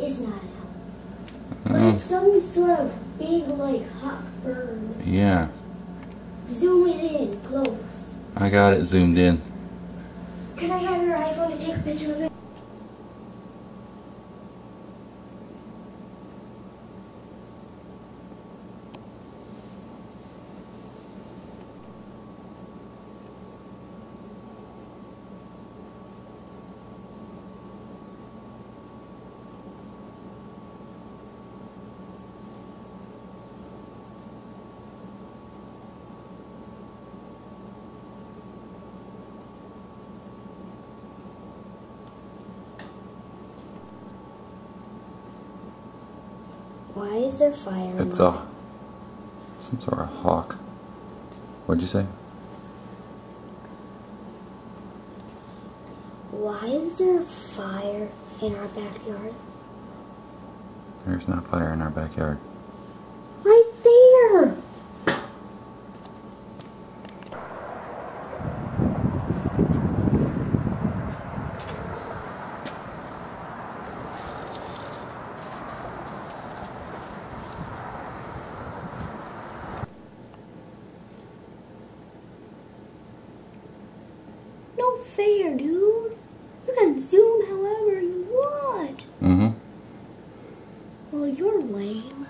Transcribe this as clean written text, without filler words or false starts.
It's not an owl. But it's some sort of big, like, hawk bird. Yeah. Zoom it in, close. I got it zoomed in. Can I have your iPhone to take a picture of it? Why is there fire in It's there? some sort of hawk. What'd you say? Why is there fire in our backyard? There's not fire in our backyard. Right there! No fair, dude. You can zoom however you want. Mm-hmm. Well, you're lame.